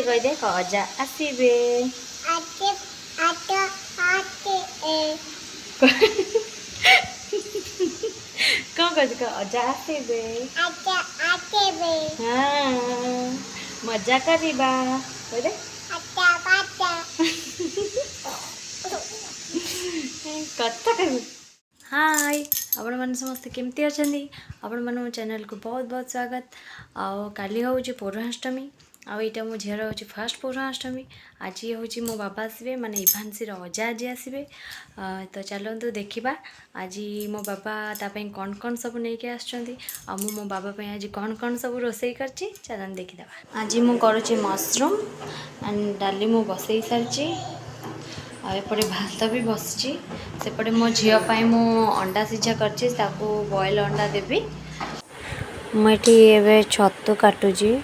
कह दे अजा आसबे कौन कह अजा आसबे हाँ मजा करवा कह दे कथा कर हाय आपण मैंने समस्ते केमती अच्छा आपण मन चैनल को बहुत बहुत स्वागत आओ काली हूँ पौराष्टमी आईटा मो झीर हूँ फास्ट पौराष्टमी आज हूँ मो बाबा आसबे माने इभांसी अजा आज आसबे तो चलतु देखा आज मो बाबा तापाई कौन कौन सब नहीं आसुँच मो बाबा आज कौन कौन सब रोसई कर चलन देखीदे आज मु करुँची मशरूम एंड डाली मु बसई सारी आएपटे भात भी बसची सेपटे मो झीपाई मु अंडा सीझा कर बॉयल अंडा देवी मुझे छतु काटुची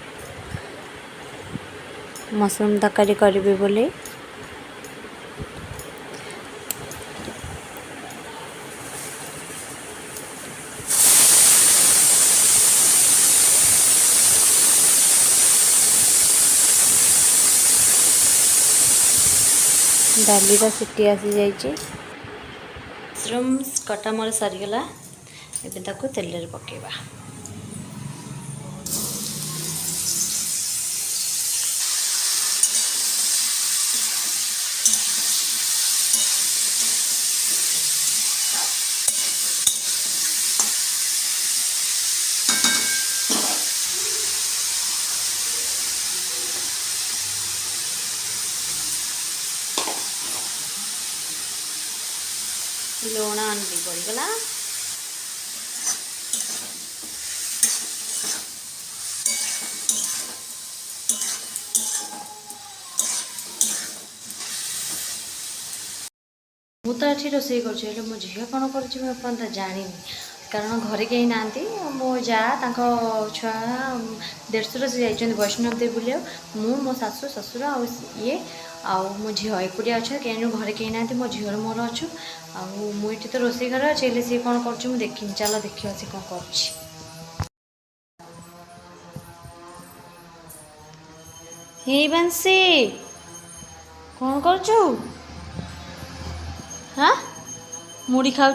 मशरूम तरकारी करी बोली डाली सीटी आसी जाइए मशरूम्स कटा मोर सरीगला एबे ताको तेल रे पकेबा लुण अंडी पड़गला मु तो ये रोसे कर मो झील कौन कर जानी कारण घरे कहीं ना मो जा छुआ 150 से जाइए वैष्णव देवी बुले मु मो सासू ससुर ये आउ मो झील एकुटिया अच्छे कहीं घरे कहीं ना मो झील मोर अच्छु मुझे तो रोसे घर अच्छे सी कौन कर देखी चलो देखिए सी कौन कर बंसी कौन कर हाँ मुड़ी खाऊ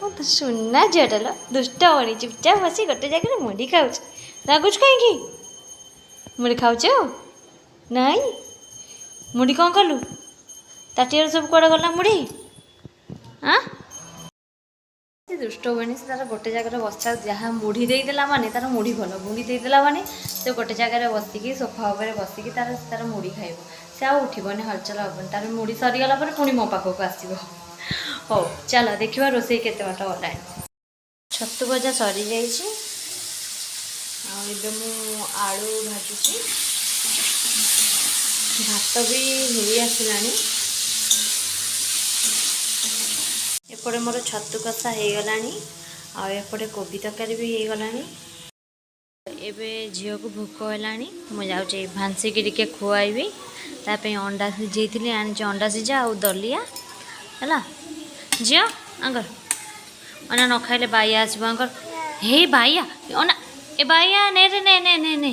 तो सुना झीटा लो दुष्ट होनी चुपचाप बस गोटे जगह मुड़ी खाऊ रागुच कहीं मुड़ी खाऊ नहीं मुड़ी कौन कलु ताटिया सब कौड़े गला मुड़ी हाँ दुष्ट हुए से तार गोटे जगह बसा जहाँ मुढ़ी देदेला माने तार मुढ़ी भल मुढ़ी देदेला माने से गोटे जगह बसिकी सोफा उपर बसिकी तार मुढ़ी खाइब से आ उठबनी हलचल हेनी तार मुढ़ी सरीगला पुणी मो पाखक आसो हो चलो देखा रोसे केते बाट गला छतु भजा सरी जाइए आलू भाजुची भात भी हो आसलानी एपटे मोर छतु कषा हो गलानी आएपटे कोबी तरकारी भी हो गलानी एबे झील को भोक है मुझे भांसी की खुआईबी तापे अंडा सिझे आनी अंडा सिझा आउ दलिया है झी आंगर अना न खाइले बाइया आसब आंगर हे बाइया अना ए बाइया ने रे ने ने ने ने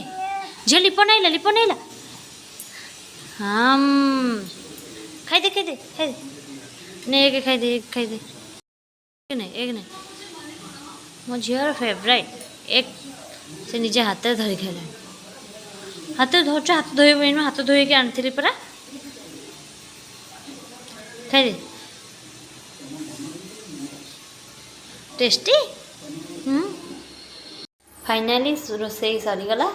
झी लिप नईला हम खाइदे खाइदे खाइदे ने एक खाइदे एक नहीं मो झीर फेवरेट एक से निजे हाथ धरी खाइला हाथ धर हाथ धोए हाथ धोई आनी परा खाइदे टेस्टी फाइनाली रोसई सरीगला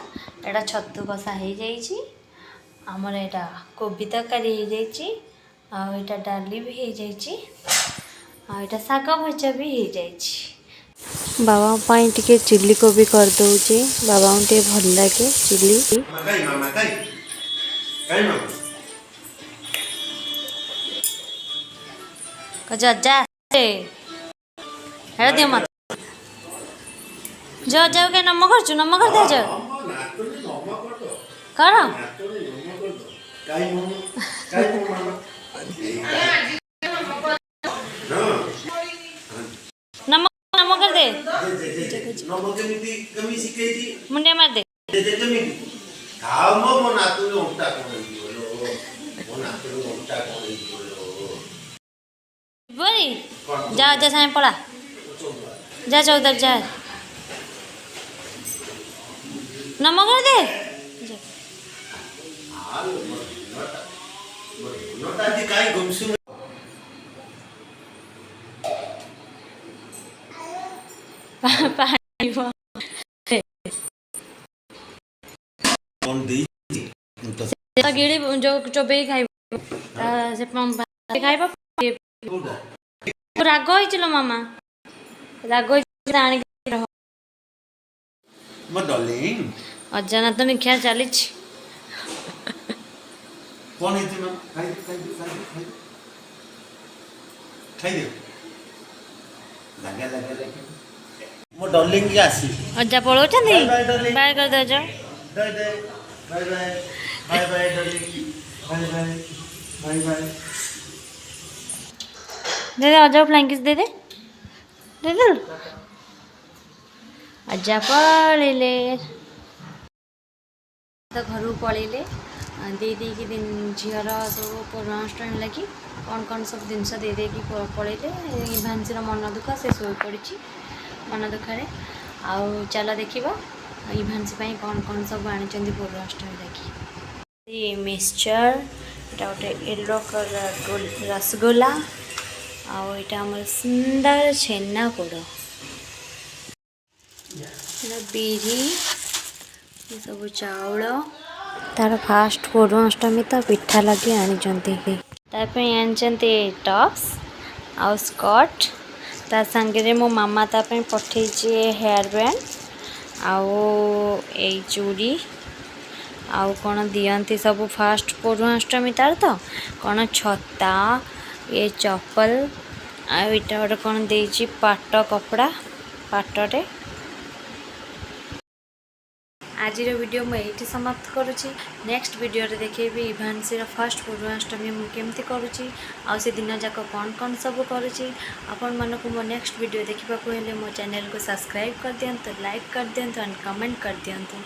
एटा छतु कषा हो जाइए आमर एटा कोबी तरकारी हो जाइए डाली भी हो जाइए आटा शाग भजा भी हो जाइए बाबा टे चिल्ली कोबी कर दौचे बाबा टे भल लगे चिल्ली जा हेड़ा दियो मत जाओ जाओ के नम कर दे जाओ कर नम नम कर दे मुंडे मार दे खाओ मो नातू उल्टा कोन बोलो मो नातू उल्टा कोन बोलो बोली जा जा सामने पड़ा जा चौधर जा नमक कर दे जा। हाल नोटा दी काय गुमसु पानी कोन दी तो गिड़ी जो चोबे खाई से खाइबा कोडा राग होइचिलो मामा राग आनी मो डार्लिंग अजानत ख्या चली कोन है तुम खाई दे लगा लगा लगा मो डार्लिंग की आसी अजा पळौचंदी बाय डार्लिंग बाय कर दे अजा bye bye bye bye bye darling bye bye bye bye दे अजा फ्लाइंग किस दे दे अजा पळेले तो घर पलैले दे देकी दिन झीर सब पूर्णाष्टमी लगी कौन कौन सब जिनस दे देकी पलैले इभांसी मन दुख से शो पड़ी मन दुखे आउ चल देखा इभांसी कौन कौन सब आनी पूर्णाष्टमी लगी मिक्सचर यहाँ गोटे येलो कलर रसगोला आउ यहाँ आम सुंदर छेना पोड़ बिरी सब चाउल तार फास्ट पूर्णाष्टमी तो पिठा लगे आनी टॉप्स आउ स्कर्ट ता संगे मो मामा तापे पठे हेयर बैंड आउ ए चूड़ी आउ कौन दियंती सब फास्ट पूर्णाष्टमी तार तो कौन छता ये चप्पल आईटा गोटे कौन दे पाट कपड़ा पाटे आज वीडियो मुझे समाप्त करुँची नेक्स्ट वीडियो रे देखेबी इभांसी फर्स्ट पूर्णाष्टमी केमती करुँची आ से दिन जाक कौन कौन सब करुँची आपण मानक मो नेक्स्ट वीडियो देखा हेले मो चैनल को सब्सक्राइब कर दियंतु लाइक कर दियंतु एंड कमेंट कर दियंतु।